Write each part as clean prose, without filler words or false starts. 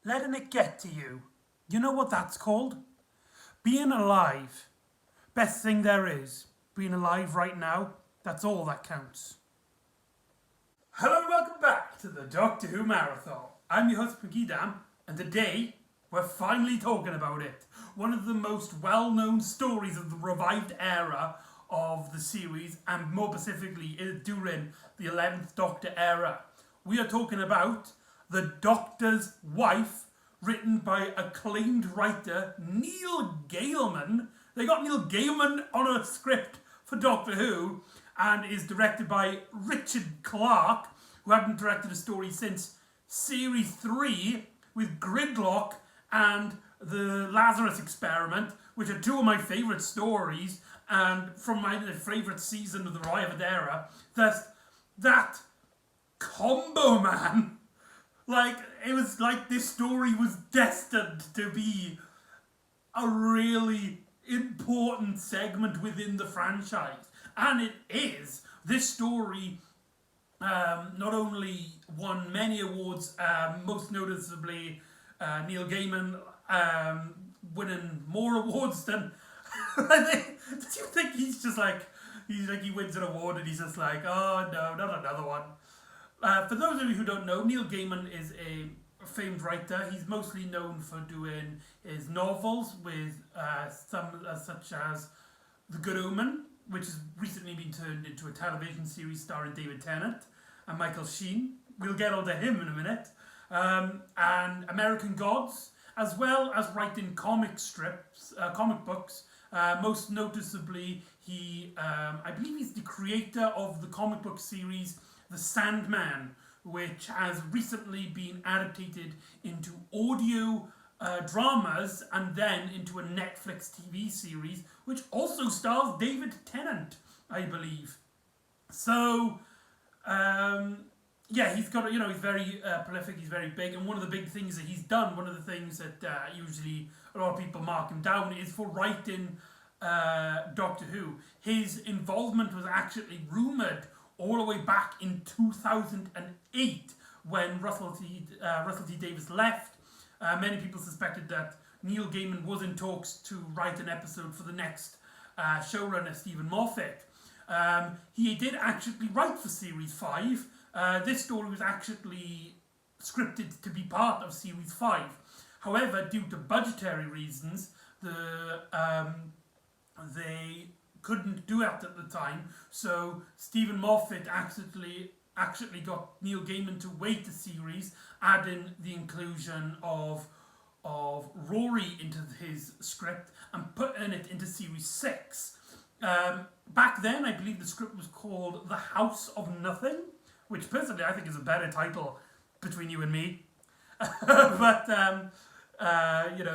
letting it get to you. You know what that's called? Being alive. Best thing there is. Being alive right now, that's all that counts. Hello and welcome back to the Doctor Who Marathon. I'm your host McEdam, and today we're finally talking about it. One of the most well-known stories of the revived era of the series, and more specifically during the 11th Doctor era. We are talking about The Doctor's Wife, written by acclaimed writer Neil Gaiman. They got Neil Gaiman on a script for Doctor Who, and is directed by Richard Clarke, who hadn't directed a story since Series 3 with Gridlock and The Lazarus Experiment, which are two of my favourite stories, and from my favourite season of the Revived era. That combo, man! Like, it was like this story was destined to be a really important segment within the franchise. And it is. This story not only won many awards, most noticeably Neil Gaiman winning more awards than... Do you think he's just like, he wins an award and he's just like, oh no, not another one. For those of you who don't know, Neil Gaiman is a famed writer. He's mostly known for doing his novels with some such as The Good Omen, which has recently been turned into a television series starring David Tennant and Michael Sheen. We'll get onto him in a minute. And American Gods, as well as writing comic books. Most noticeably, I believe he's the creator of the comic book series The Sandman, which has recently been adapted into audio dramas and then into a Netflix TV series, which also stars David Tennant, I believe. So, yeah, he's got, he's very prolific, he's very big, and one of the big things that he's done, one of the things that usually a lot of people mark him down, is for writing Doctor Who. His involvement was actually rumoured all the way back in 2008 when Russell T Davies left. Many people suspected that Neil Gaiman was in talks to write an episode for the next showrunner, Stephen Moffat. He did actually write for Series 5. This story was actually scripted to be part of Series 5. However, due to budgetary reasons, they couldn't do it at the time, so Stephen Moffat actually got Neil Gaiman to wait the series, adding the inclusion of Rory into his script and putting it into Series 6. Back then, I believe the script was called The House of Nothing, which personally I think is a better title between you and me. But,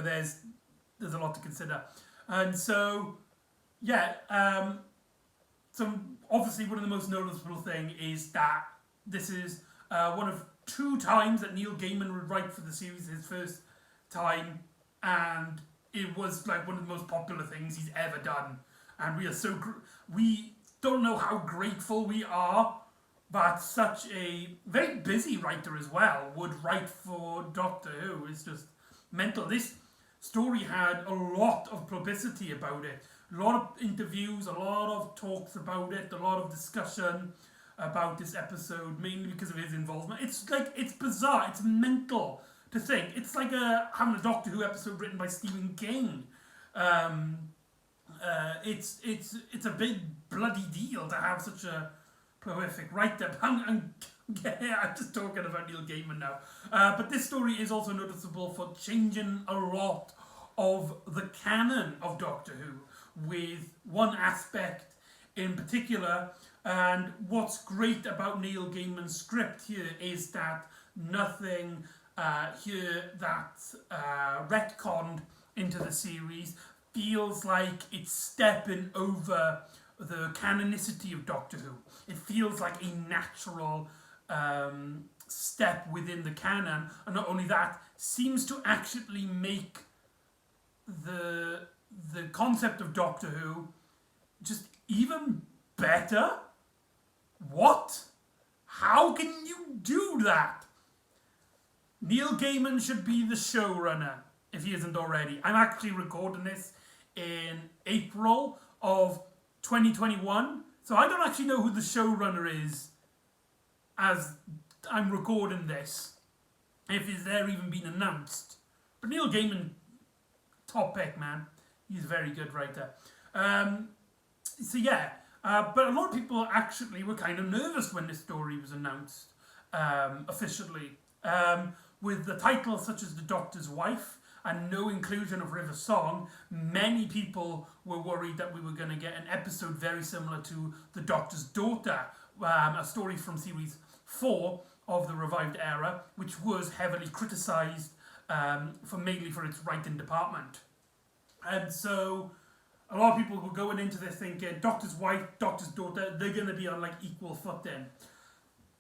there's a lot to consider. And so... yeah, so obviously one of the most noticeable thing is that this is one of two times that Neil Gaiman would write for the series, his first time, and it was like one of the most popular things he's ever done. And we are we don't know how grateful we are that such a very busy writer as well would write for Doctor Who. It's just mental. This story had a lot of publicity about it. A lot of interviews, a lot of talks about it, a lot of discussion about this episode, mainly because of his involvement. It's bizarre, it's mental to think. It's like having a Doctor Who episode written by Stephen King. It's a big bloody deal to have such a prolific writer. I'm just talking about Neil Gaiman now. But this story is also noticeable for changing a lot of the canon of Doctor Who, with one aspect in particular. And what's great about Neil Gaiman's script here is that nothing here that's retconned into the series feels like it's stepping over the canonicity of Doctor Who. It feels like a natural step within the canon, and not only that, seems to actually make the concept of Doctor Who just even better. What? How can you do that? Neil Gaiman should be the showrunner, if he isn't already. I'm actually recording this in April of 2021, so I don't actually know who the showrunner is as I'm recording this, if it's there even been announced. But Neil Gaiman, top pick, man. He's a very good writer. So yeah, but a lot of people actually were kind of nervous when this story was announced officially. With the title such as The Doctor's Wife and no inclusion of River Song, many people were worried that we were going to get an episode very similar to The Doctor's Daughter, a story from series 4 of the revived era, which was heavily criticised mainly for its writing department. And so a lot of people were going into this thinking Doctor's Wife, Doctor's Daughter, they're going to be on like equal footing.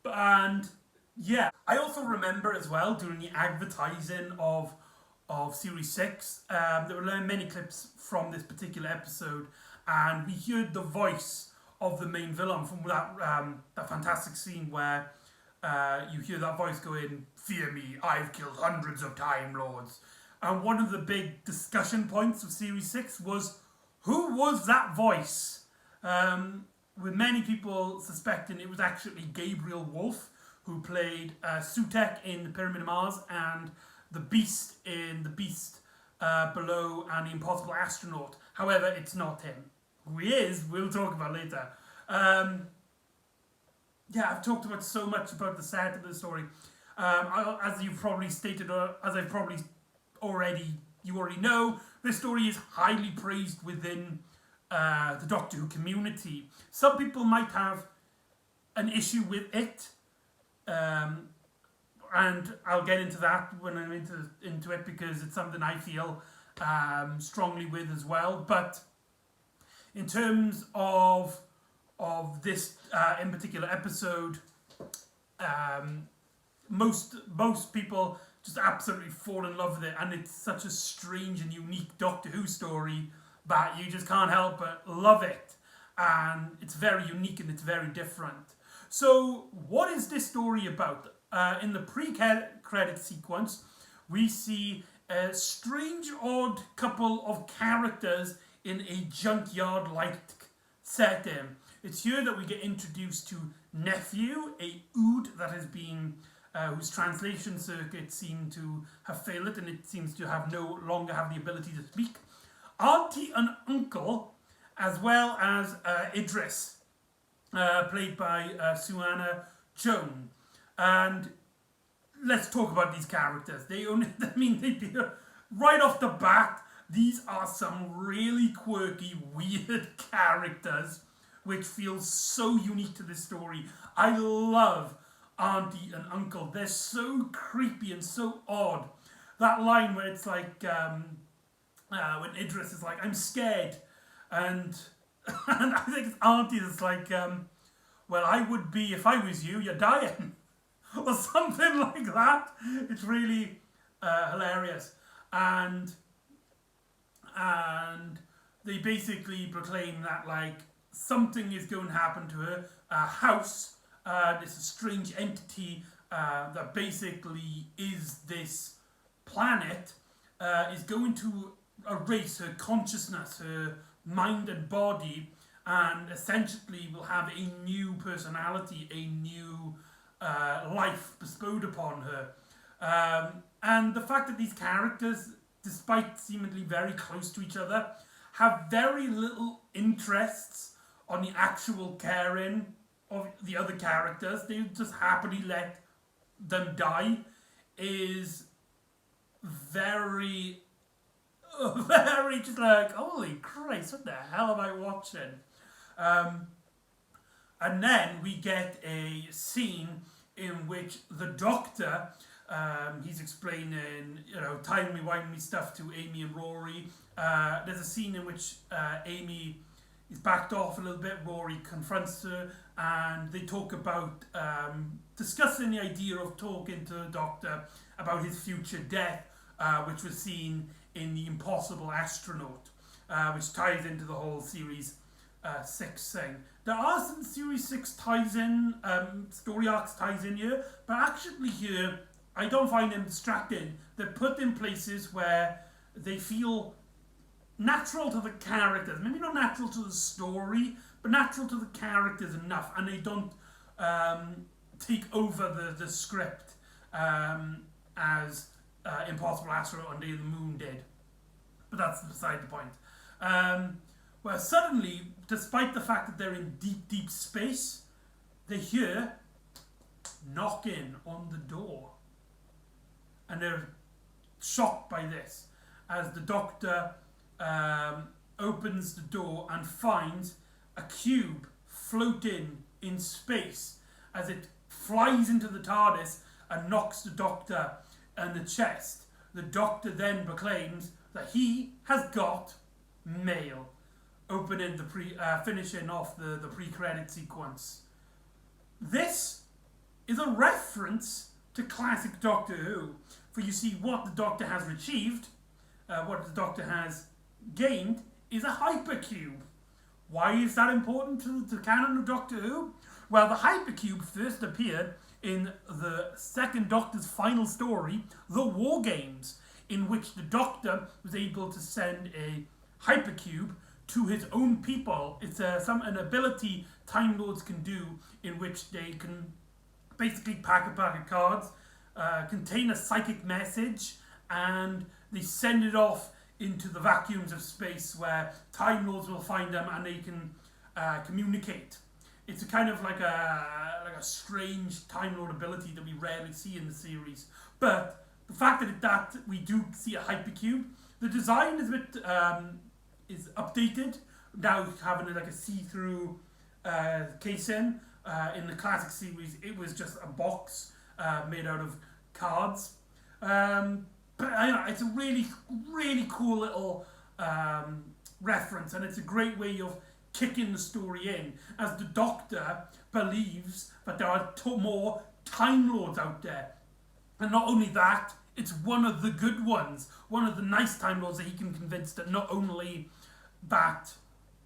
And yeah, I also remember as well during the advertising of Series 6, there were many clips from this particular episode, and we heard the voice of the main villain from that fantastic scene where you hear that voice going, "Fear me, I've killed hundreds of Time Lords." And one of the big discussion points of Series 6 was, who was that voice? With many people suspecting it was actually Gabriel Wolfe, who played Sutek in The Pyramid of Mars and the Beast in The Beast Below and The Impossible Astronaut. However, it's not him. Who he is, we'll talk about later. Yeah, I've talked about so much about the set of the story. As you've probably stated, or as I've probably you already know, this story is highly praised within the Doctor Who community. Some people might have an issue with it, and I'll get into that when I'm into it, because it's something I feel strongly with as well. But in terms of this in particular episode, most people just absolutely fall in love with it, and it's such a strange and unique Doctor Who story that you just can't help but love it. And it's very unique and it's very different. So what is this story about? In the pre-credit sequence, we see a strange, odd couple of characters in a junkyard-like setting. It's here that we get introduced to Nephew, a Ood that has been, whose translation circuit seemed to have failed and it seems to have no longer have the ability to speak. Auntie and Uncle, as well as Idris, played by Suanna Joan. And let's talk about these characters. Right off the bat, these are some really quirky, weird characters, which feels so unique to this story. I love Auntie and Uncle. They're so creepy and so odd. That line where it's like, when Idris is like, "I'm scared," and I think it's Auntie that's like, "Well, I would be if I was you. You're dying," or something like that. It's really hilarious, and they basically proclaim that like something is going to happen to her. A house, this strange entity that basically is this planet, is going to erase her consciousness, her mind and body, and essentially will have a new personality, a new life bestowed upon her. And the fact that these characters, despite seemingly very close to each other, have very little interests on the actual caring of the other characters. They just happily let them die, is very just like, holy Christ, what the hell am I watching? And then we get a scene in which the Doctor, he's explaining, timey-wimey stuff to Amy and Rory. There's a scene in which Amy is backed off a little bit. Rory confronts her, and they talk about discussing the idea of talking to the Doctor about his future death, which was seen in The Impossible Astronaut, which ties into the whole Series 6 thing. There are some Series 6 ties in, story arcs ties in here, but actually here, I don't find them distracting. They're put in places where they feel natural to the characters. Maybe not natural to the story, but natural to the characters enough. And they don't take over the script as Impossible Asteroid on Day of the Moon did. But that's beside the point. Well, suddenly, despite the fact that they're in deep, deep space, they hear knocking on the door. And they're shocked by this as the Doctor opens the door and finds a cube floating in space as it flies into the TARDIS and knocks the Doctor in the chest. The Doctor then proclaims that he has got mail, opening finishing off the pre-credit sequence. This is a reference to classic Doctor Who, for you see what the Doctor has achieved, what the Doctor has gained, is a hypercube. Why is that important to the canon of Doctor Who? Well, the hypercube first appeared in the second Doctor's final story, The War Games, in which the Doctor was able to send a hypercube to his own people. It's an ability Time Lords can do in which they can basically pack a pack of cards, contain a psychic message, and they send it off into the vacuums of space where Time Lords will find them and they can communicate. It's a kind of like a strange Time Lord ability that we rarely see in the series. But the fact that we do see a hypercube, the design is a bit is updated now, having like a see-through casing. In the classic series, it was just a box made out of cards. But it's a really, really cool little reference, and it's a great way of kicking the story in, as the Doctor believes that there are more Time Lords out there. And not only that, it's one of the good ones, one of the nice Time Lords that he can convince that not only that,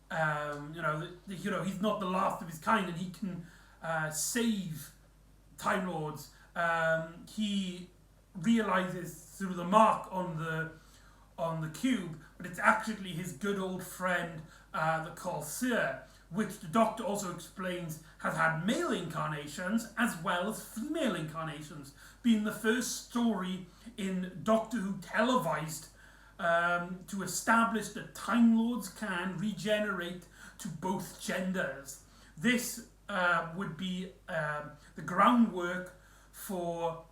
he's not the last of his kind and he can save Time Lords. He realizes through the mark on the cube, but it's actually his good old friend, the Corsair, which the Doctor also explains has had male incarnations as well as female incarnations, being the first story in Doctor Who televised to establish that Time Lords can regenerate to both genders. This would be the groundwork for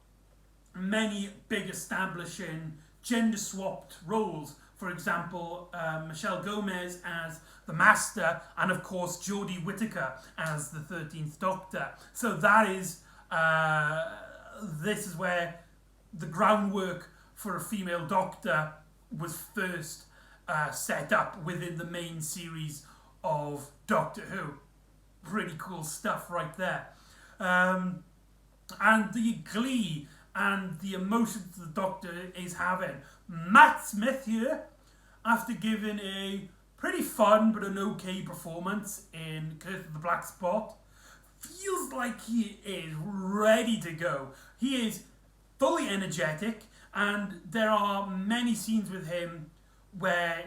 many big establishing gender-swapped roles. For example, Michelle Gomez as the Master, and of course Jodie Whittaker as the 13th Doctor. So that is, this is where the groundwork for a female Doctor was first set up within the main series of Doctor Who. Pretty cool stuff right there. And the glee and the emotions the Doctor is having. Matt Smith here, after giving a pretty fun but an okay performance in Curse of the Black Spot, feels like he is ready to go. He is fully energetic, and there are many scenes with him where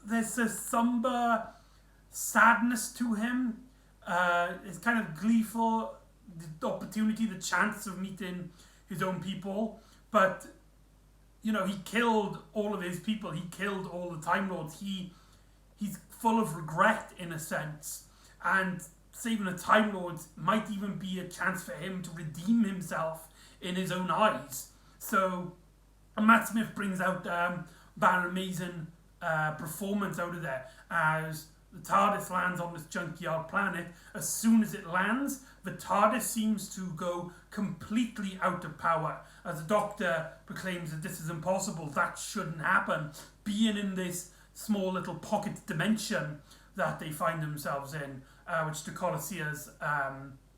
there's a somber sadness to him. It's kind of gleeful, the opportunity, the chance of meeting his own people, but he killed all of his people. He killed all the Time Lords. He's full of regret in a sense, and saving the Time Lords might even be a chance for him to redeem himself in his own eyes. So Matt Smith brings out an amazing performance out of there as the TARDIS lands on this junkyard planet. As soon as it lands, the TARDIS seems to go completely out of power. As the Doctor proclaims that this is impossible, that shouldn't happen, being in this small little pocket dimension that they find themselves in, which the Coliseas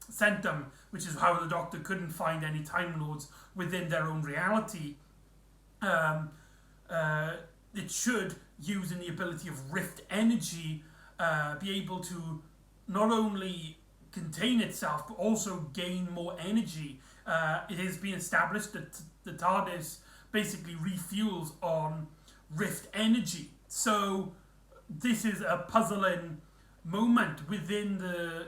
sent them, which is how the Doctor couldn't find any Time Lords within their own reality. It should, using the ability of Rift Energy, be able to not only contain itself but also gain more energy it has been established that the TARDIS basically refuels on rift energy. So this is a puzzling moment within the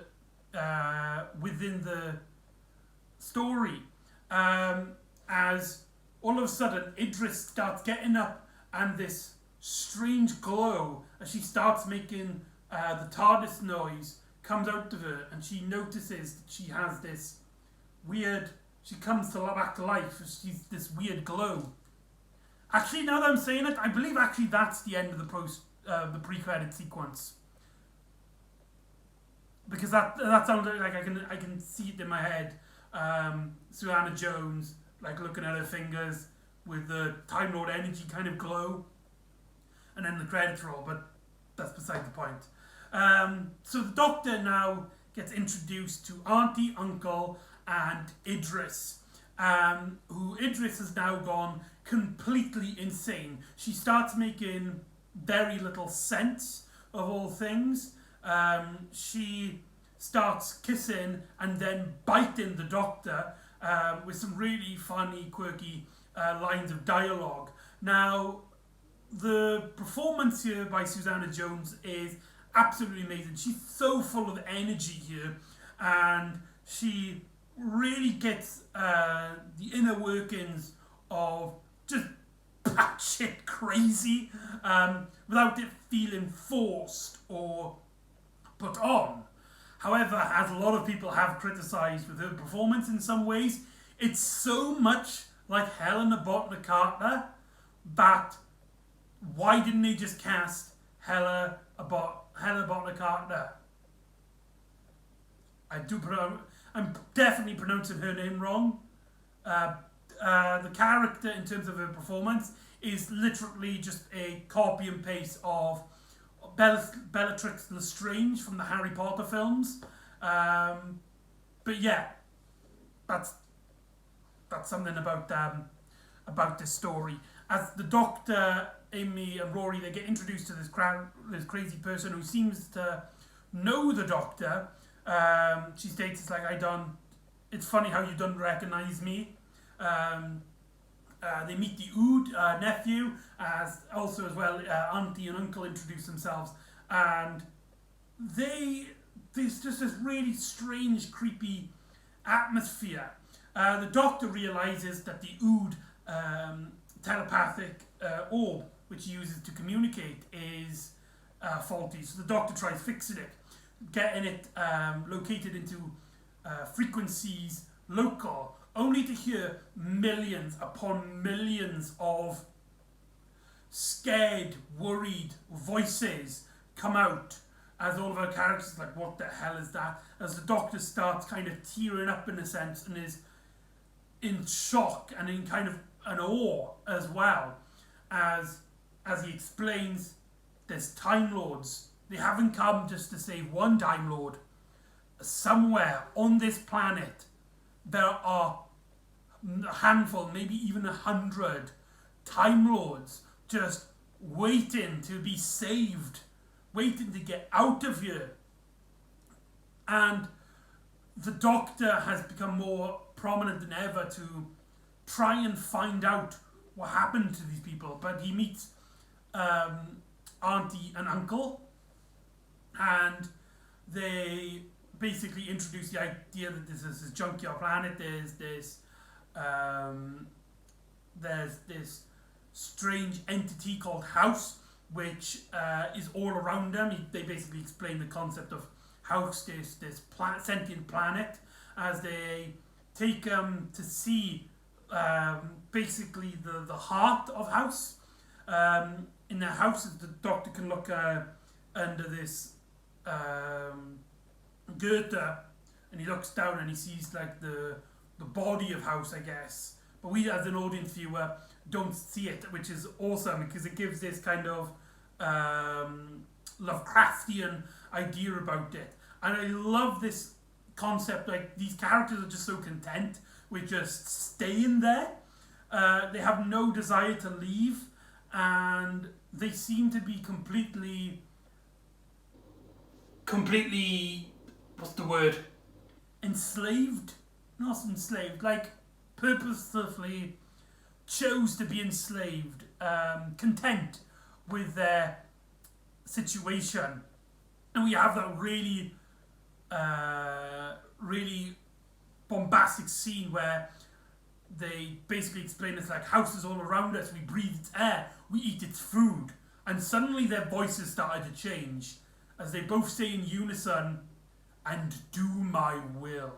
story, as all of a sudden Idris starts getting up and this strange glow as she starts making the TARDIS noise comes out of her, and she notices that she has this weird. She comes to back to life. She's this weird glow. Actually, now that I'm saying it, I believe actually that's the end of the pre-credit sequence, because that sounds like I can see it in my head. Susanna Jones like looking at her fingers with the Time Lord energy kind of glow, and then the credits roll. But that's beside the point. So the Doctor now gets introduced to Auntie, Uncle, and Idris, who Idris has now gone completely insane. She starts making very little sense of all things. She starts kissing and then biting the Doctor with some really funny, quirky lines of dialogue. Now, the performance here by Susanna Jones is absolutely amazing. She's so full of energy here, and she really gets the inner workings of just batshit crazy without it feeling forced or put on. However, as a lot of people have criticised with her performance in some ways, it's so much like Helena Bonham Carter that why didn't they just cast Helena Bonham Carter? I'm definitely pronouncing her name wrong. The character, in terms of her performance, is literally just a copy and paste of Bellatrix Lestrange from the Harry Potter films. But yeah, that's something about this story. As the Doctor, Amy, and Rory, they get introduced to this crazy person who seems to know the Doctor. She states, it's like, it's funny how you don't recognise me. They meet the Ood nephew, as well Auntie and Uncle introduce themselves, and there's just this really strange, creepy atmosphere. The Doctor realises that the Ood telepathic orb, which he uses to communicate, is faulty. So the Doctor tries fixing it, getting it located into frequencies local, only to hear millions upon millions of scared, worried voices come out as all of our characters like, what the hell is that? As the Doctor starts kind of tearing up in a sense and is in shock and in kind of an awe as well, as he explains there's Time Lords. They haven't come just to save one Time Lord. Somewhere on this planet there are a handful, maybe even 100 Time Lords just waiting to be saved, waiting to get out of here. And the Doctor has become more prominent than ever to try and find out what happened to these people. But he meets Auntie and Uncle, and they basically introduce the idea that this is a junkyard planet. There's this strange entity called House, which is all around them. They basically explain the concept of House, this sentient planet, as they take them to see basically the heart of House. In the house, the Doctor can look under this girder, and he looks down and he sees like the body of House, I guess. But we, as an audience viewer, don't see it, which is awesome because it gives this kind of Lovecraftian idea about it. And I love this concept. Like, these characters are just so content with just staying there. They have no desire to leave, and they seem to be completely, what's the word? Enslaved, not enslaved, like purposefully chose to be enslaved, content with their situation. And we have that really, really bombastic scene where they basically explain it's like houses all around us, we breathe its air, we eat its food. And suddenly their voices started to change as they both say in unison, and do my will.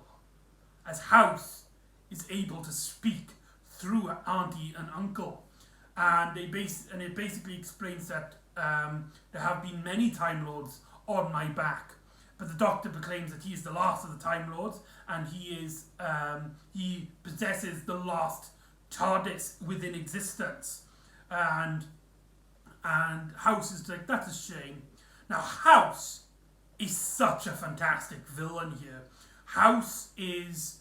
As House is able to speak through auntie and uncle. And it basically explains that there have been many Time Lords on my back. But the Doctor proclaims that he is the last of the Time Lords, and he possesses the last TARDIS within existence. And House is like, that's a shame. Now House is such a fantastic villain here. House is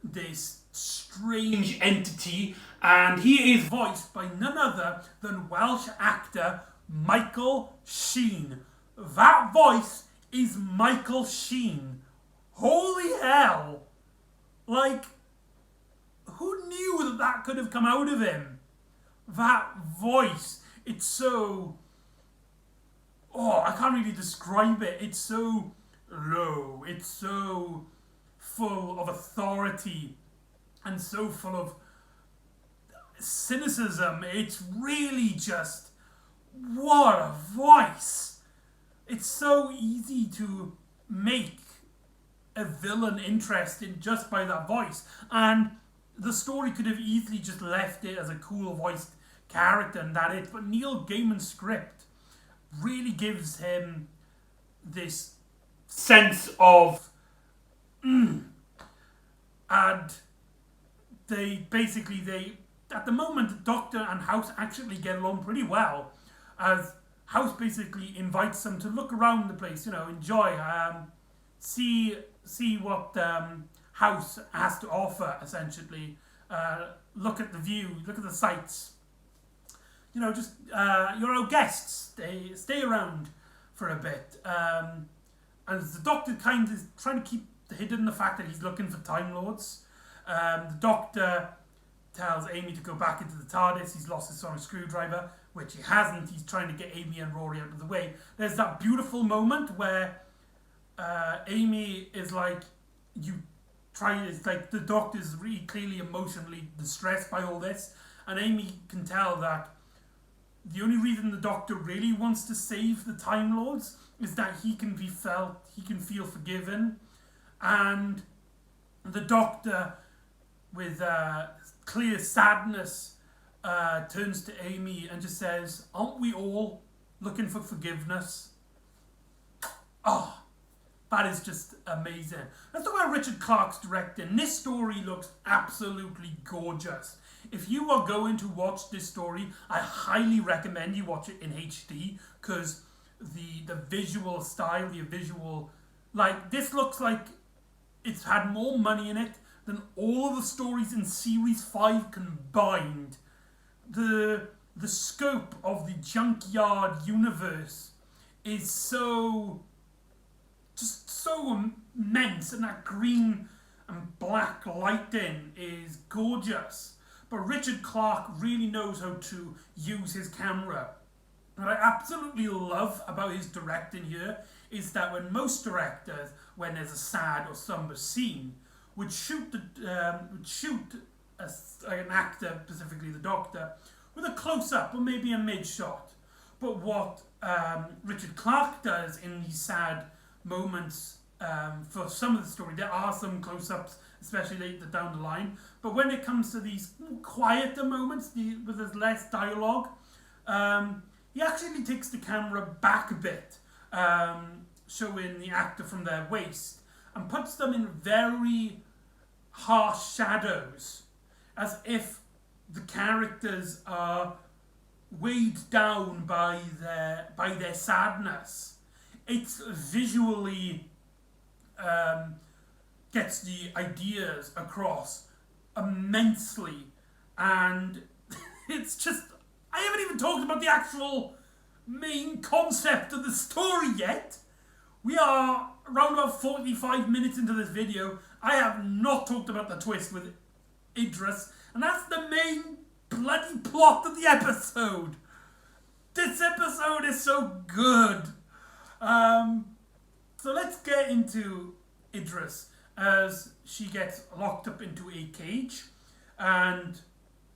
this strange entity, and he is voiced by none other than Welsh actor Michael Sheen. That voice is Michael Sheen. Holy hell! Like, who knew that could have come out of him? That voice, it's so... Oh, I can't really describe it. It's so low. It's so full of authority and so full of cynicism. It's really just, what a voice. It's so easy to make a villain interesting just by that voice. And the story could have easily just left it as a cool voiced character and that it. But Neil Gaiman's script really gives him this sense of and they at the moment the Doctor and House actually get along pretty well, as House basically invites them to look around the place, enjoy, see what House has to offer, essentially, look at the view, look at the sights. Just you're our guests. Stay around for a bit. And the Doctor kind of is trying to keep hidden the fact that he's looking for Time Lords. The Doctor tells Amy to go back into the TARDIS. He's lost his sonic screwdriver, which he hasn't. He's trying to get Amy and Rory out of the way. There's that beautiful moment where Amy is like, it's like the Doctor's really clearly emotionally distressed by all this, and Amy can tell that the only reason the Doctor really wants to save the Time Lords is that he can feel forgiven. And the Doctor, with clear sadness, turns to Amy and just says, aren't we all looking for forgiveness? Oh, that is just amazing. That's the way Richard Clarke's directing. This story looks absolutely gorgeous. If you are going to watch this story, I highly recommend you watch it in HD, because the visual style, this looks like it's had more money in it than all of the stories in Series 5 combined. The scope of the Junkyard universe is so immense, and that green and black lighting is gorgeous. But Richard Clarke really knows how to use his camera. What I absolutely love about his directing here is that when most directors, when there's a sad or somber scene, would shoot an actor, specifically the Doctor, with a close-up or maybe a mid-shot. But what Richard Clarke does in these sad moments, for some of the story, there are some close-ups, especially later down the line, but when it comes to these quieter moments where there's less dialogue, he actually takes the camera back a bit, showing the actor from their waist, and puts them in very harsh shadows, as if the characters are weighed down by their sadness. It's visually gets the ideas across immensely, and it's just, I haven't even talked about the actual main concept of the story yet. We are around about 45 minutes into this video, I have not talked about the twist with Idris, and that's the main bloody plot of the episode. This episode is so good. So let's get into Idris as she gets locked up into a cage and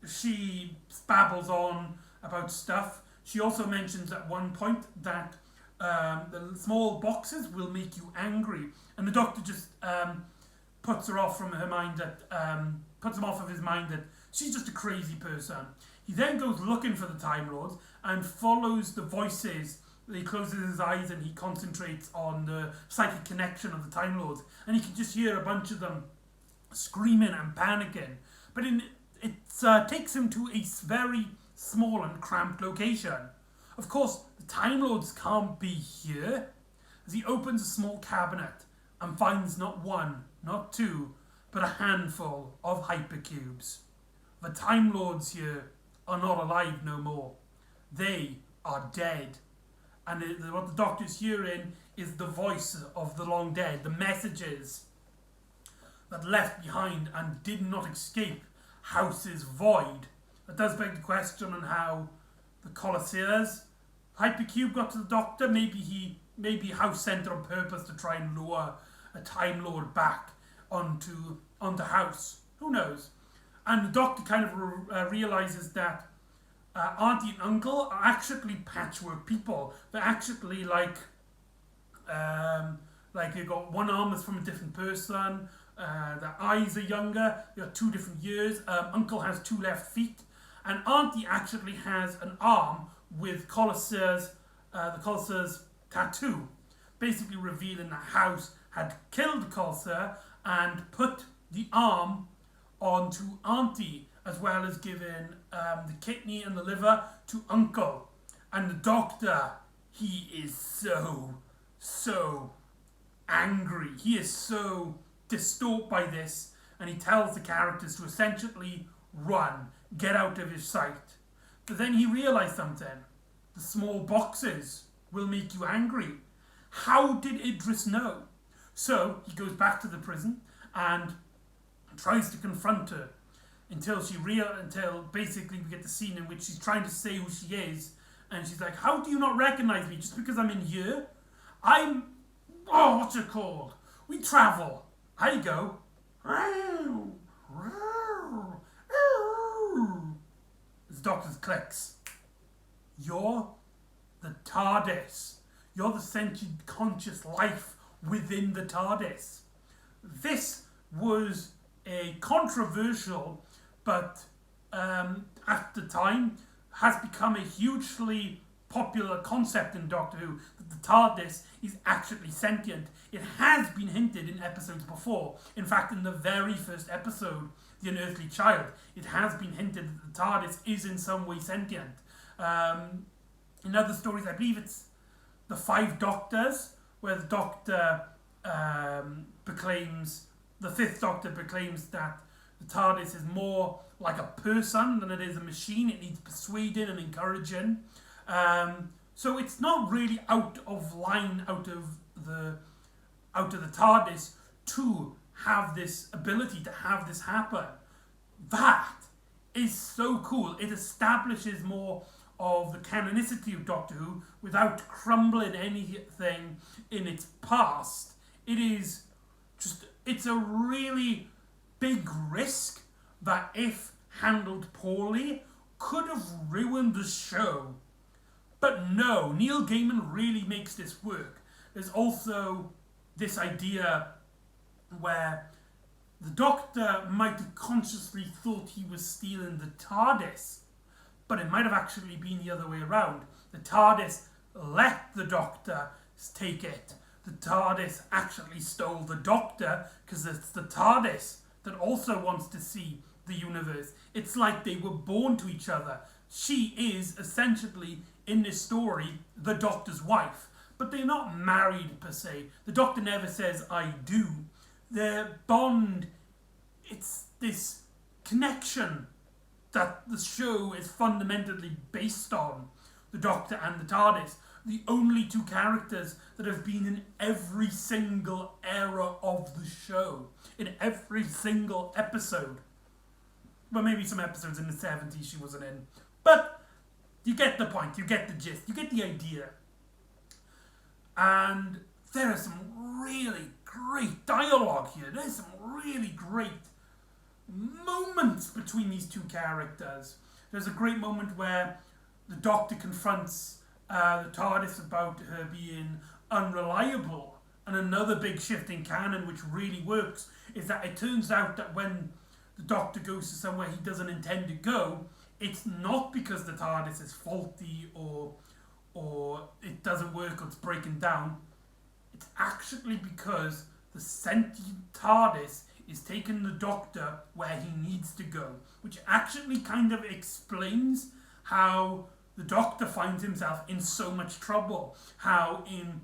she babbles on about stuff. She also mentions at one point that the small boxes will make you angry, and the doctor just puts her off from her mind puts him off of his mind that she's just a crazy person. He then goes looking for the Time Lords and follows the voices. He closes his eyes and he concentrates on the psychic connection of the Time Lords, and he can just hear a bunch of them screaming and panicking. But it takes him to a very small and cramped location. Of course, the Time Lords can't be here, as he opens a small cabinet and finds not one, not two, but a handful of hypercubes. The Time Lords here are not alive no more. They are dead. And what the Doctor's hearing is the voice of the long dead, the messages that left behind and did not escape House's void. That does beg the question on how the Colossea's hypercube got to the Doctor. Maybe House sent it on purpose to try and lure a Time Lord back onto House. Who knows? And the Doctor kind of realizes that Auntie and Uncle are actually patchwork people. They're actually like they've got one arm that's from a different person. Their eyes are younger. They got 2 different years. Uncle has 2 left feet, and Auntie actually has an arm with the Colossea's tattoo, basically revealing that House had killed Colossia and put the arm onto Auntie, as well as giving the kidney and the liver to Uncle. And the Doctor, he is so angry. He is so distraught by this, and he tells the characters to essentially run, get out of his sight. But then he realised something. The small boxes will make you angry. How did Idris know? So he goes back to the prison and tries to confront her until basically we get the scene in which she's trying to say who she is, and she's like, how do you not recognise me just because I'm in here? What's it called? We travel. I go. The Doctor's clicks. You're the TARDIS. You're the sentient conscious life within the TARDIS. This was a controversial, but at the time has become a hugely popular concept in Doctor Who, that the TARDIS is actually sentient. It has been hinted in episodes before. In fact, in the very first episode, The Unearthly Child, it has been hinted that the TARDIS is in some way sentient. In other stories, I believe it's The Five Doctors, where the Doctor the Fifth Doctor proclaims that the TARDIS is more like a person than it is a machine. It needs persuading and encouraging. So it's not really out of line, out of the TARDIS to have this ability to have this happen. That is so cool. It establishes more of the canonicity of Doctor Who without crumbling anything in its past. It's a really big risk that, if handled poorly, could have ruined the show. But no, Neil Gaiman really makes this work. There's also this idea where the Doctor might have consciously thought he was stealing the TARDIS, but it might have actually been the other way around. The TARDIS let the Doctor take it. The TARDIS actually stole the Doctor because it's the TARDIS that also wants to see the universe. It's like they were born to each other. She is essentially, in this story, the Doctor's wife. But they're not married per se. The Doctor never says, I do. Their bond, it's this connection that the show is fundamentally based on, the Doctor and the TARDIS. the only two characters that have been in every single era of the show, in every single episode. Well, maybe some episodes in the 70s she wasn't in. But you get the point, you get the gist, you get the idea. And there is some really great dialogue here. There's some really great moments between these two characters. There's a great moment where the Doctor confronts the TARDIS about her being unreliable. And another big shift in canon which really works is that it turns out that when the Doctor goes to somewhere he doesn't intend to go, it's not because the TARDIS is faulty or it doesn't work or it's breaking down. It's actually because the sentient TARDIS is taking the Doctor where he needs to go, which actually kind of explains how the Doctor finds himself in so much trouble. How in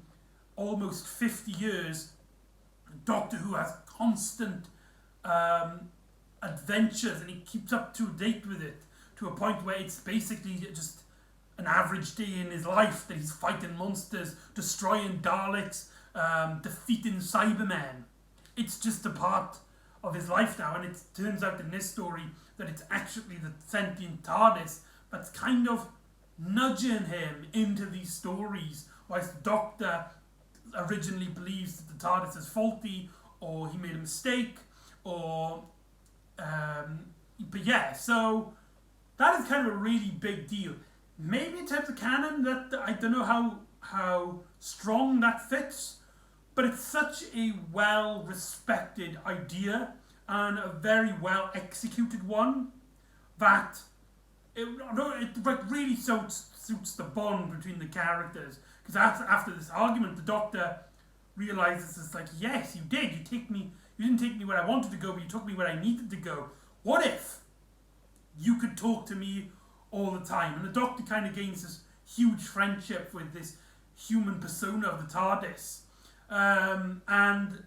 almost 50 years, Doctor Who has constant adventures and he keeps up to date with it to a point where it's basically just an average day in his life that he's fighting monsters, destroying Daleks, defeating Cybermen. It's just a part of his life now, and it turns out in this story that it's actually the sentient TARDIS that's kind of nudging him into these stories, whilst the Doctor originally believes that the TARDIS is faulty, or he made a mistake, or but yeah, so that is kind of a really big deal. Maybe in terms of canon, that I don't know how strong that fits, but it's such a well-respected idea and a very well-executed one that it really suits the bond between the characters. Because after this argument, the Doctor realizes it's like, yes, you did. You didn't take me where I wanted to go, but you took me where I needed to go. What if you could talk to me all the time? And the Doctor kind of gains this huge friendship with this human persona of the TARDIS. And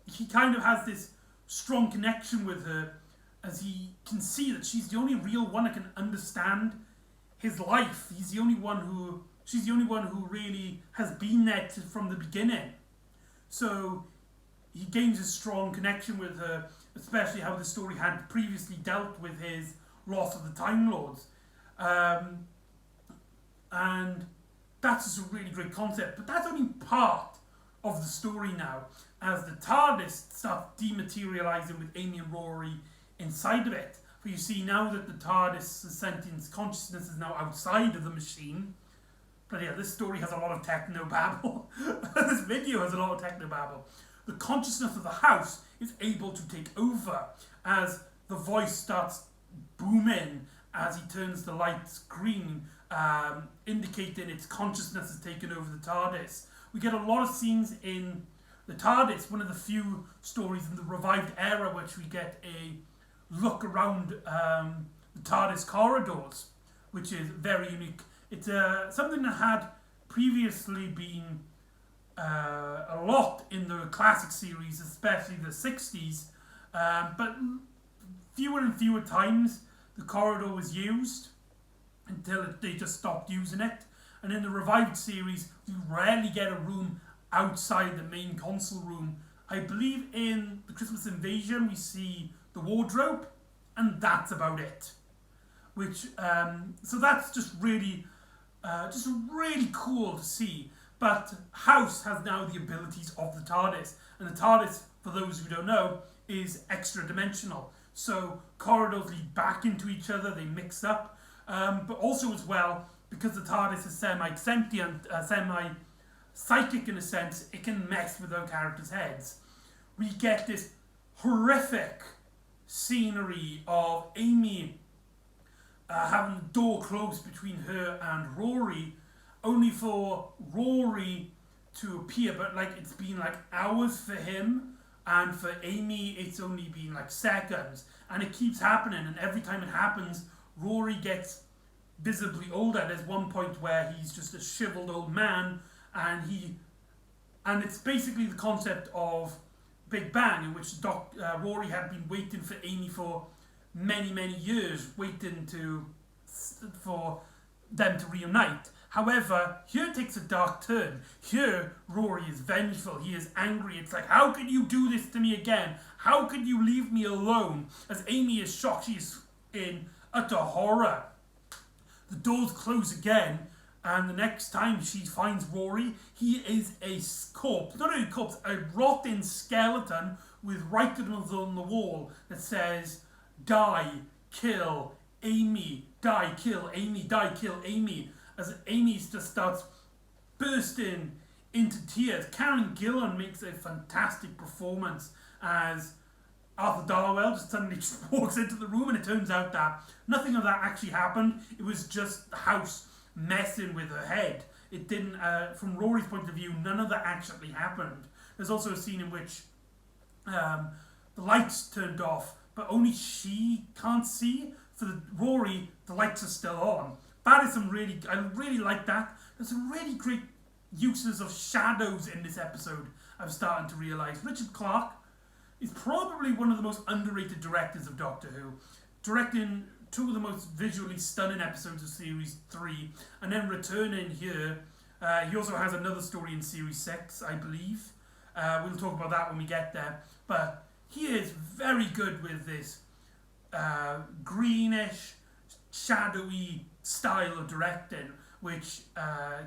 he kind of has this strong connection with her, as he can see that she's the only real one that can understand his life. She's the only one who really has been there from the beginning. So he gains a strong connection with her, especially how the story had previously dealt with his loss of the Time Lords. And that's just a really great concept. But that's only part of the story now, as the TARDIS starts dematerializing with Amy and Rory inside of it. For you see, now that the TARDIS' sentient consciousness is now outside of the machine. But yeah, this story has a lot of techno-babble. This video has a lot of techno-babble. The consciousness of the house is able to take over as the voice starts booming as he turns the lights green, indicating its consciousness has taken over the TARDIS. We get a lot of scenes in the TARDIS, one of the few stories in the revived era which we get a look around the TARDIS corridors, which is very unique. It's something that had previously been a lot in the classic series, especially the 60s, but fewer and fewer times the corridor was used until they just stopped using it. And in the revived series, we rarely get a room outside the main console room. I believe in the Christmas Invasion we see the wardrobe, and that's about it. Which so that's just really cool to see. But House has now the abilities of the TARDIS, and the TARDIS, for those who don't know, is extra-dimensional. So corridors lead back into each other, they mix up, but also as well, because the TARDIS is semi-sentient, semi-psychic in a sense, it can mess with our characters' heads. We get this horrific scenery of Amy having the door closed between her and Rory, only for Rory to appear, but like it's been like hours for him, and for Amy it's only been like seconds, and it keeps happening, and every time it happens, Rory gets visibly older. There's one point where he's just a shriveled old man, and it's basically the concept of Big Bang, in which Rory had been waiting for Amy for many years, waiting for them to reunite. However, here it takes a dark turn. Here, Rory is vengeful. He is angry. It's like, how could you do this to me again? How could you leave me alone? As Amy is shocked, she is in utter horror. The doors close again, and the next time she finds Rory, he is a corpse. Not only a corpse, a rotting skeleton with writings on the wall that says, die, kill, Amy, die, kill, Amy, die, kill, Amy. As Amy just starts bursting into tears. Karen Gillan makes a fantastic performance as Arthur Darwell just suddenly just walks into the room, and it turns out that nothing of that actually happened. It was just the house messing with her head. It didn't, from Rory's point of view, none of that actually happened. There's also a scene in which the lights turned off, but only she can't see. For Rory, the lights are still on. That is I really like that. There's some really great uses of shadows in this episode, I'm starting to realise. Richard Clarke is probably one of the most underrated directors of Doctor Who, directing two of the most visually stunning episodes of Series 3, and then returning here. He also has another story in Series 6, I believe. We'll talk about that when we get there. But he is very good with this greenish, shadowy style of directing, which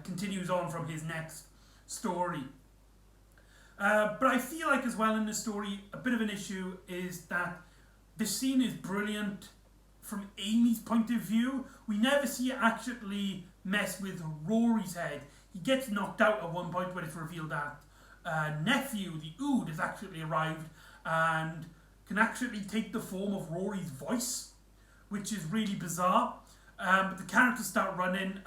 continues on from his next story. But I feel like as well in this story, a bit of an issue is that the scene is brilliant from Amy's point of view. We never see it actually mess with Rory's head. He gets knocked out at one point when it's revealed that nephew, the Ood, has actually arrived and can actually take the form of Rory's voice, which is really bizarre. But the characters start running.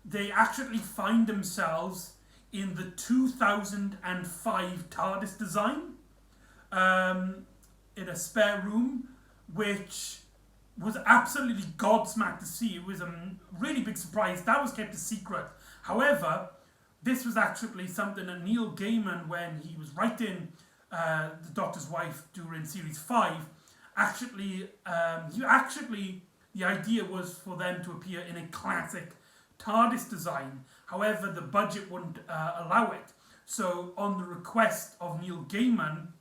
They actually find themselves in the 2005 TARDIS design in a spare room, which was absolutely gobsmacked to see. It was a really big surprise. That was kept a secret. However, this was actually something that Neil Gaiman, when he was writing The Doctor's Wife during Series 5, the idea was for them to appear in a classic TARDIS design. However, the budget wouldn't allow it. So, on the request of Neil Gaiman,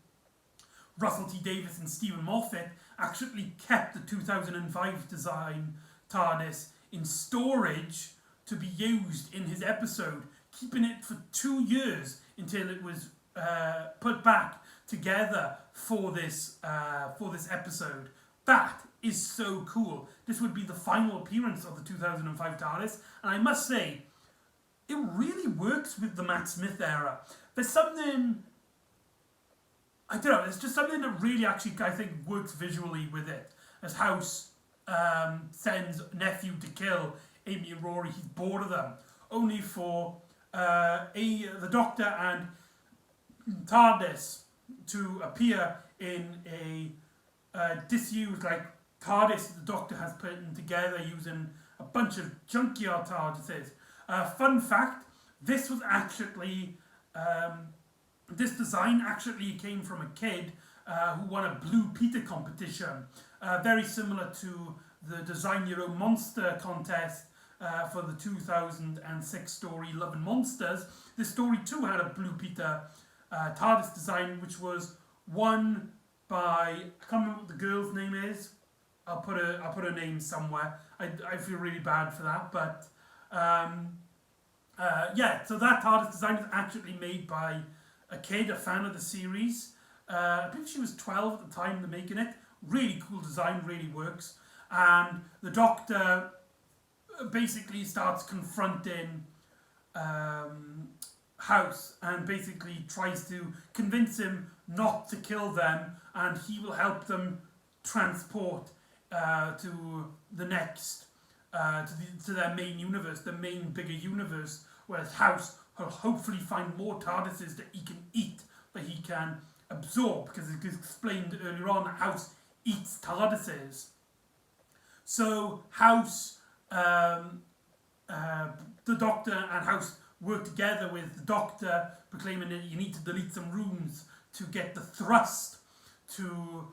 Russell T Davies and Stephen Moffat actually kept the 2005 design TARDIS in storage to be used in his episode, keeping it for 2 years until it was put back together for this episode. That is so cool. This would be the final appearance of the 2005 TARDIS, and I must say, it really works with the Matt Smith era. There's something, I don't know, there's just something that really actually, I think, works visually with it. As House sends nephew to kill Amy and Rory, he's bored of them, only for the Doctor and TARDIS to appear in a disused TARDIS the Doctor has put in together using a bunch of junkyard TARDISes. Fun fact, this was actually, this design actually came from a kid who won a Blue Peter competition, very similar to the Design Your Own Monster contest for the 2006 story Love and Monsters. This story too had a Blue Peter TARDIS design, which was won by, I can't remember what the girl's name is. I'll put her name somewhere. I feel really bad for that, but yeah. So that TARDIS design was actually made by a kid, a fan of the series. I believe she was 12 at the time they're making it. Really cool design, really works. And the Doctor basically starts confronting House and basically tries to convince him not to kill them, and he will help them transport to the next, to their main universe, the main bigger universe, whereas House will hopefully find more TARDISes that he can eat, that he can absorb, because it is explained earlier on that House eats TARDISes. So House, the Doctor and House work together with the Doctor, proclaiming that you need to delete some rooms to get the thrust to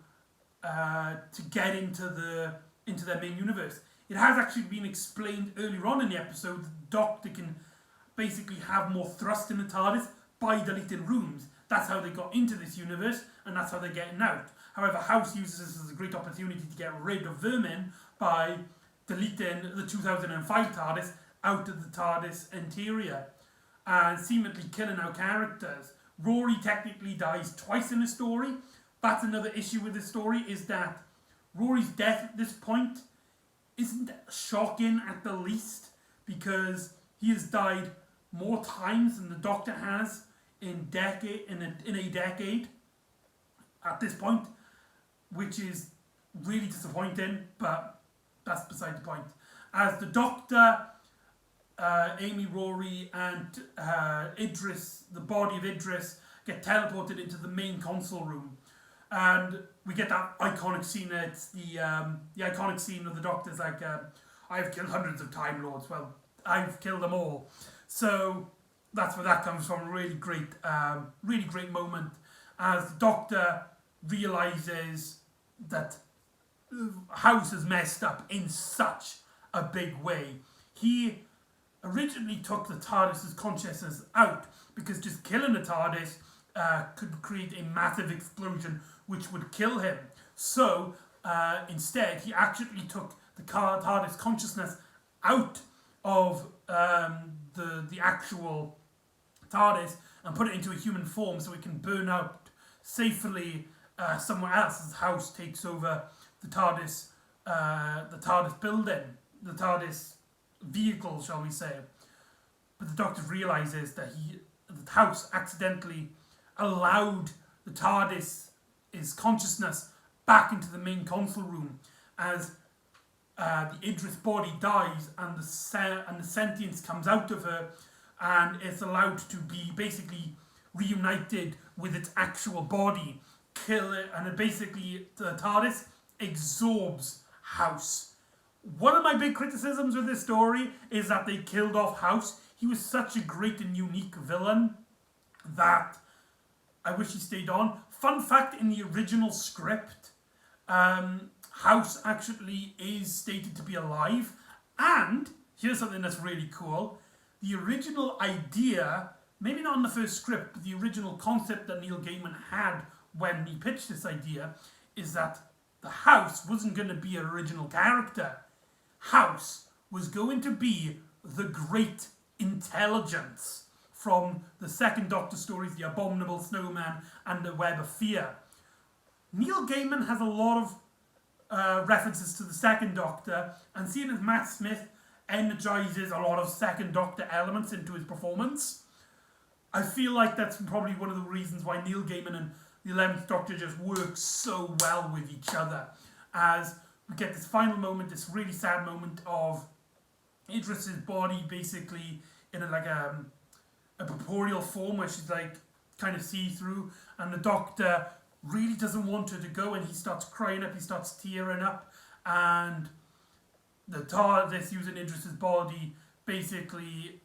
get into their main universe. it has actually been explained earlier on in the episode that the Doctor can basically have more thrust in the TARDIS by deleting rooms. That's how they got into this universe, and that's how they're getting out. However, House uses this as a great opportunity to get rid of Vermin by deleting the 2005 TARDIS out of the TARDIS interior and seemingly killing our characters. Rory technically dies twice in the story. That's another issue with the story, is that Rory's death at this point isn't shocking at the least, because he has died more times than the Doctor has in a decade at this point, which is really disappointing, but that's beside the point. As the Doctor, Amy, Rory, and Idris, the body of Idris, get teleported into the main console room, and we get that iconic scene. It's the iconic scene of the Doctor's like, "I've killed hundreds of Time Lords. Well, I've killed them all." So that's where that comes from. Really great moment as the Doctor realizes that House has messed up in such a big way. He originally took the TARDIS's consciousness out because just killing the TARDIS could create a massive explosion which would kill him. So instead, he actually took the TARDIS consciousness out of the actual TARDIS and put it into a human form so it can burn out safely somewhere else as House takes over the TARDIS building, the TARDIS vehicle, shall we say. But the Doctor realizes that the House accidentally allowed the TARDIS's consciousness back into the main console room as the Idris body dies and the sentience comes out of her, and it's allowed to be basically reunited with its actual body, kill it, and it basically the TARDIS absorbs House. One of my big criticisms with this story is that they killed off House. He was such a great and unique villain that I wish he stayed on. Fun fact, in the original script, House actually is stated to be alive, and here's something that's really cool. The original idea, maybe not in the first script, but the original concept that Neil Gaiman had when he pitched this idea is that the House wasn't going to be an original character. House was going to be the great intelligence from the second Doctor stories, The Abominable Snowman and The Web of Fear. Neil Gaiman has a lot of references to the second Doctor, and seeing as Matt Smith energizes a lot of second Doctor elements into his performance, I feel like that's probably one of the reasons why Neil Gaiman and the 11th Doctor just work so well with each other, as we get this final moment, this really sad moment of Idris's body basically in a corporeal form where she's like kind of see-through, and the Doctor really doesn't want her to go, and he starts crying up, he starts tearing up, and the TARDIS using Idris's body basically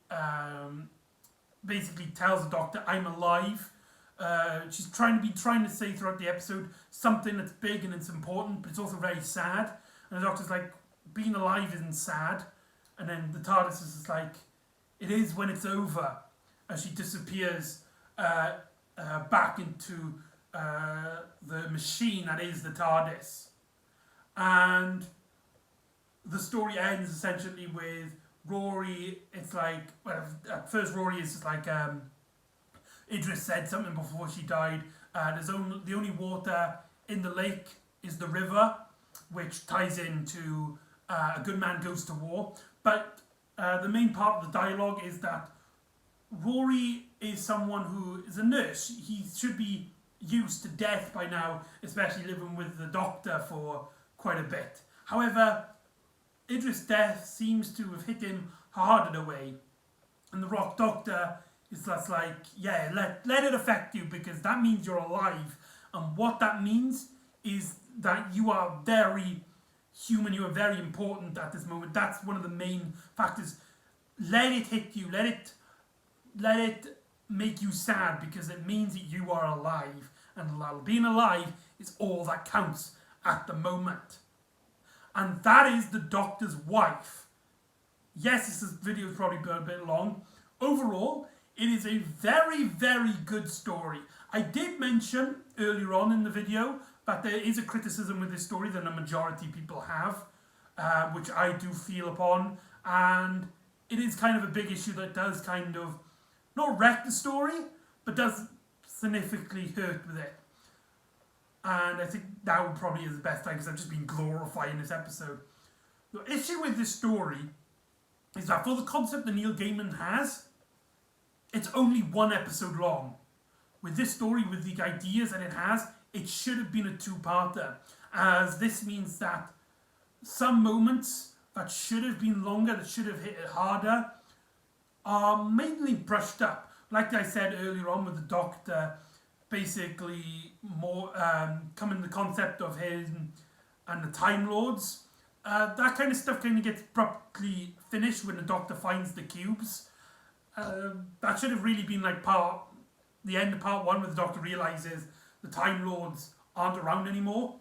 tells the Doctor, "I'm alive." She's trying to say throughout the episode something that's big and it's important, but it's also very sad. And the Doctor's like, being alive isn't sad. And then the TARDIS is just like, it is when it's over. As she disappears back into the machine that is the TARDIS. And the story ends essentially with Rory. It's like, well, at first Rory is just like, Idris said something before she died. The only water in the lake is the river, which ties into A Good Man Goes to War. But the main part of the dialogue is that Rory is someone who is a nurse. He should be used to death by now, especially living with the Doctor for quite a bit. However, Idris' death seems to have hit him hard in a way. And the Rock Doctor is just like, yeah, let it affect you, because that means you're alive. And what that means is that you are very human, you are very important at this moment. That's one of the main factors. Let it hit you, let it make you sad, because it means that you are alive. And being alive is all that counts at the moment. and that is the Doctor's wife. Yes, this video is probably a bit long. Overall, it is a very, very good story. I did mention earlier on in the video that there is a criticism with this story that a majority of people have, which I do feel upon, and it is kind of a big issue that does kind of not wreck the story, but does significantly hurt with it. And I think that would probably is the best time because I've just been glorifying this episode. The issue with this story is that for the concept that Neil Gaiman has, it's only one episode long. With this story, with the ideas that it has, it should have been a two-parter, as this means that some moments that should have been longer, that should have hit it harder, are mainly brushed up. Like I said earlier on with the Doctor, basically more coming the concept of him and the Time Lords. That kind of stuff kind of gets abruptly finished when the Doctor finds the cubes. That should have really been like the end of part 1, where the Doctor realises the Time Lords aren't around anymore.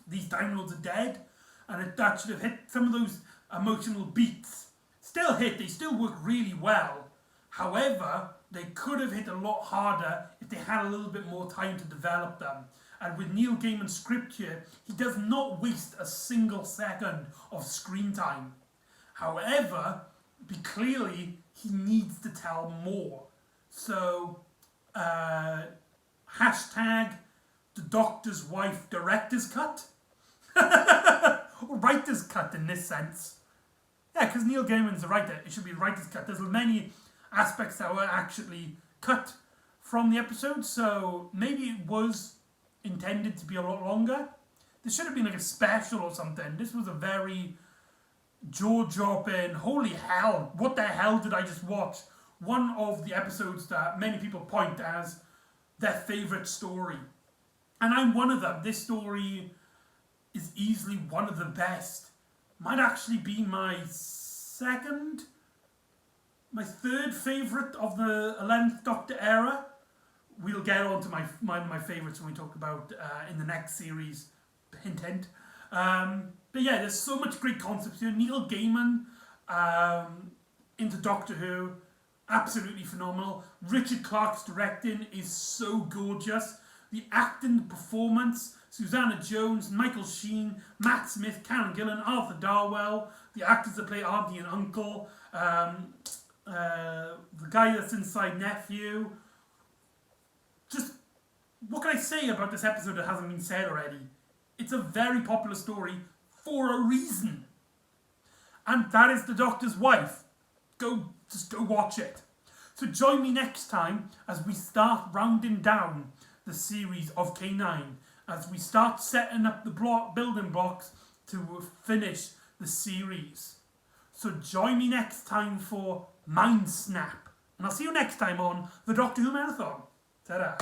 These Time Lords are dead, and that should have hit some of those emotional beats. Still hit, they still work really well. However, they could have hit a lot harder if they had a little bit more time to develop them. And with Neil Gaiman's script here, he does not waste a single second of screen time. However, clearly, he needs to tell more. So, hashtag the Doctor's wife director's cut. Or writer's cut in this sense. Yeah, because Neil Gaiman's the writer. It should be writer's cut. There's many aspects that were actually cut from the episode, so maybe it was intended to be a lot longer. This should have been like a special or something. This was a very jaw-dropping, holy hell, what the hell did I just watch? One of the episodes that many people point as their favourite story. And I'm one of them. This story is easily one of the best. Might actually be my third favourite of the 11th Doctor era. We'll get on to my favourites when we talk about in the next series. Hint, hint. But yeah, there's so much great concepts here. Neil Gaiman into Doctor Who, absolutely phenomenal. Richard Clarke's directing is so gorgeous. The acting, the performance, Susanna Jones, Michael Sheen, Matt Smith, Karen Gillan, Arthur Darwell, the actors that play Auntie and Uncle, the guy that's inside Nephew. Just, what can I say about this episode that hasn't been said already? It's a very popular story for a reason. And that is the Doctor's wife. Just go watch it. So join me next time as we start rounding down the series of K9, as we start setting up the building blocks to finish the series. So join me next time for Mind Snap. And I'll see you next time on the Doctor Who Marathon. Ta-da.